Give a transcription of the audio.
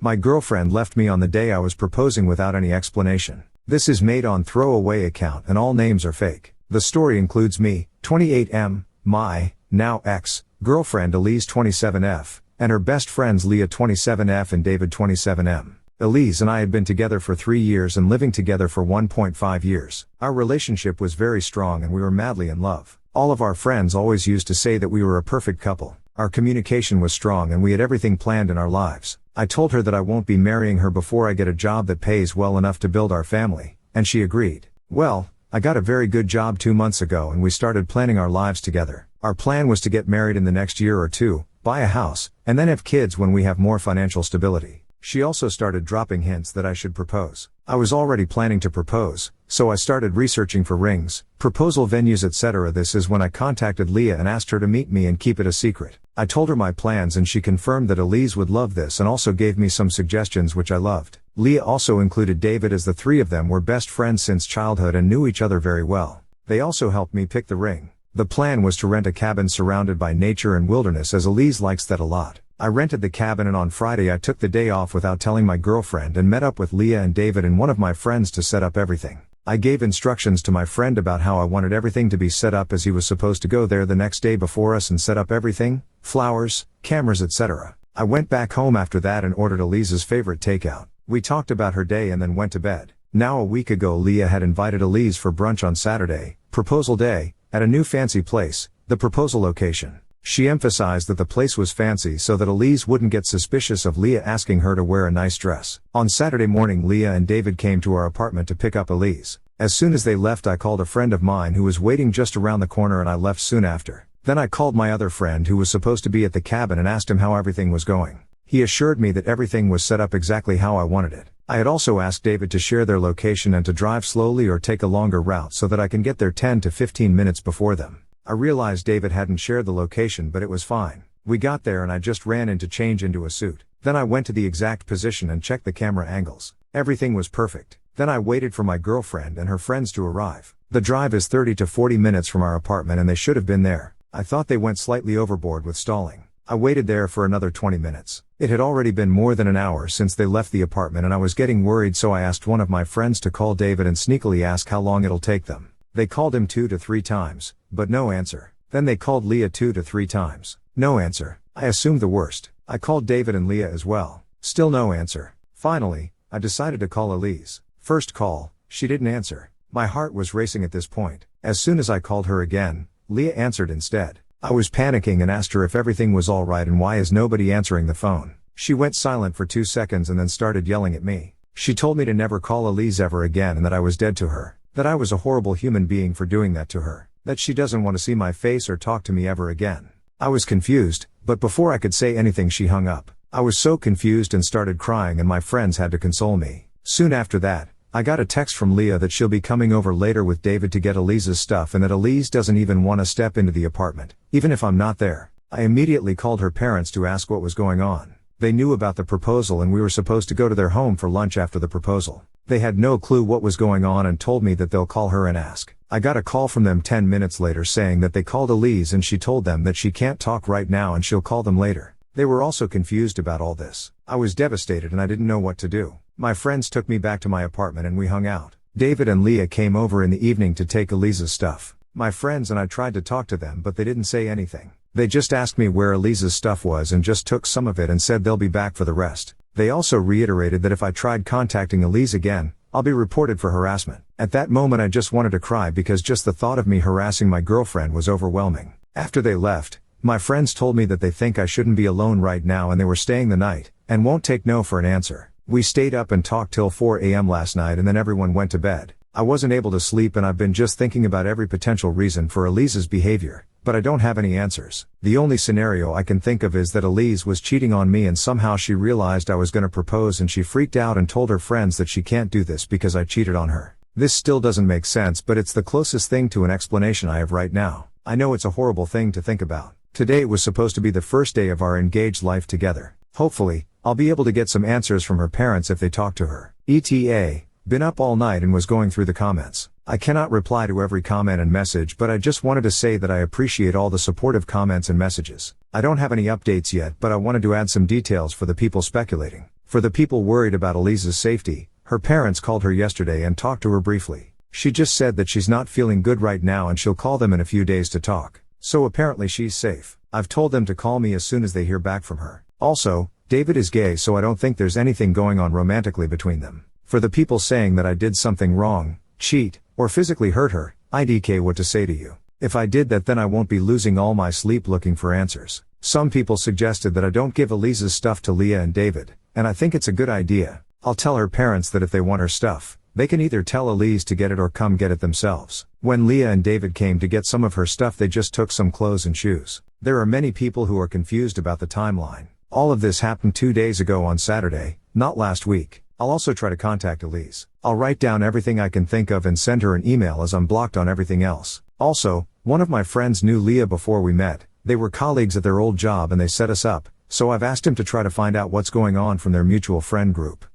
My girlfriend left me on the day I was proposing without any explanation. This is made on throwaway account and all names are fake. The story includes me, 28M, my, now ex, girlfriend Elise 27F, and her best friends Leah 27F and David 27M. Elise and I had been together for 3 years and living together for 1.5 years. Our relationship was very strong and we were madly in love. All of our friends always used to say that we were a perfect couple. Our communication was strong and we had everything planned in our lives. I told her that I won't be marrying her before I get a job that pays well enough to build our family, and she agreed. Well, I got a very good job 2 months ago and we started planning our lives together. Our plan was to get married in the next year or two, buy a house, and then have kids when we have more financial stability. She also started dropping hints that I should propose. I was already planning to propose, so I started researching for rings, proposal venues etc. This is when I contacted Leah and asked her to meet me and keep it a secret. I told her my plans and she confirmed that Elise would love this and also gave me some suggestions which I loved. Leah also included David as the three of them were best friends since childhood and knew each other very well. They also helped me pick the ring. The plan was to rent a cabin surrounded by nature and wilderness as Elise likes that a lot. I rented the cabin and on Friday I took the day off without telling my girlfriend and met up with Leah and David and one of my friends to set up everything. I gave instructions to my friend about how I wanted everything to be set up as he was supposed to go there the next day before us and set up everything, flowers, cameras etc. I went back home after that and ordered Elise's favorite takeout. We talked about her day and then went to bed. Now a week ago Leah had invited Elise for brunch on Saturday, proposal day, at a new fancy place, the proposal location. She emphasized that the place was fancy so that Elise wouldn't get suspicious of Leah asking her to wear a nice dress. On Saturday morning Leah and David came to our apartment to pick up Elise. As soon as they left I called a friend of mine who was waiting just around the corner and I left soon after. Then I called my other friend who was supposed to be at the cabin and asked him how everything was going. He assured me that everything was set up exactly how I wanted it. I had also asked David to share their location and to drive slowly or take a longer route so that I can get there 10 to 15 minutes before them. I realized David hadn't shared the location but it was fine. We got there and I just ran in to change into a suit. Then I went to the exact position and checked the camera angles. Everything was perfect. Then I waited for my girlfriend and her friends to arrive. The drive is 30 to 40 minutes from our apartment and they should have been there. I thought they went slightly overboard with stalling. I waited there for another 20 minutes. It had already been more than an hour since they left the apartment and I was getting worried so I asked one of my friends to call David and sneakily ask how long it'll take them. They called him 2 to 3 times, but no answer. Then they called Leah 2 to 3 times. No answer. I assumed the worst. I called David and Leah as well. Still no answer. Finally, I decided to call Elise. First call, she didn't answer. My heart was racing at this point. As soon as I called her again, Leah answered instead. I was panicking and asked her if everything was alright and why is nobody answering the phone. She went silent for 2 seconds and then started yelling at me. She told me to never call Elise ever again and that I was dead to her. That I was a horrible human being for doing that to her. That she doesn't want to see my face or talk to me ever again. I was confused, but before I could say anything she hung up. I was so confused and started crying and my friends had to console me. Soon after that, I got a text from Leah that she'll be coming over later with David to get Elise's stuff and that Elise doesn't even want to step into the apartment, even if I'm not there. I immediately called her parents to ask what was going on. They knew about the proposal and we were supposed to go to their home for lunch after the proposal. They had no clue what was going on and told me that they'll call her and ask. I got a call from them 10 minutes later saying that they called Elise and she told them that she can't talk right now and she'll call them later. They were also confused about all this. I was devastated and I didn't know what to do. My friends took me back to my apartment and we hung out. David and Leah came over in the evening to take Elise's stuff. My friends and I tried to talk to them but they didn't say anything. They just asked me where Elise's stuff was and just took some of it and said they'll be back for the rest. They also reiterated that if I tried contacting Elise again, I'll be reported for harassment. At that moment I just wanted to cry because just the thought of me harassing my girlfriend was overwhelming. After they left, my friends told me that they think I shouldn't be alone right now and they were staying the night, and won't take no for an answer. We stayed up and talked till 4 a.m. last night and then everyone went to bed. I wasn't able to sleep and I've been just thinking about every potential reason for Elise's behavior, but I don't have any answers. The only scenario I can think of is that Elise was cheating on me and somehow she realized I was gonna propose and she freaked out and told her friends that she can't do this because I cheated on her. This still doesn't make sense but it's the closest thing to an explanation I have right now. I know it's a horrible thing to think about. Today was supposed to be the first day of our engaged life together. Hopefully, I'll be able to get some answers from her parents if they talk to her. AITA, been up all night and was going through the comments. I cannot reply to every comment and message but I just wanted to say that I appreciate all the supportive comments and messages. I don't have any updates yet but I wanted to add some details for the people speculating. For the people worried about Elise's safety, her parents called her yesterday and talked to her briefly. She just said that she's not feeling good right now and she'll call them in a few days to talk. So apparently she's safe. I've told them to call me as soon as they hear back from her. Also, David is gay, so I don't think there's anything going on romantically between them. For the people saying that I did something wrong, cheat, or physically hurt her, IDK what to say to you. If I did that, then I won't be losing all my sleep looking for answers. Some people suggested that I don't give Elise's stuff to Leah and David, and I think it's a good idea. I'll tell her parents that if they want her stuff, they can either tell Elise to get it or come get it themselves. When Leah and David came to get some of her stuff, they just took some clothes and shoes. There are many people who are confused about the timeline. All of this happened 2 days ago on Saturday, not last week. I'll also try to contact Elise. I'll write down everything I can think of and send her an email as I'm blocked on everything else. Also, one of my friends knew Leah before we met. They were colleagues at their old job and they set us up, so I've asked him to try to find out what's going on from their mutual friend group.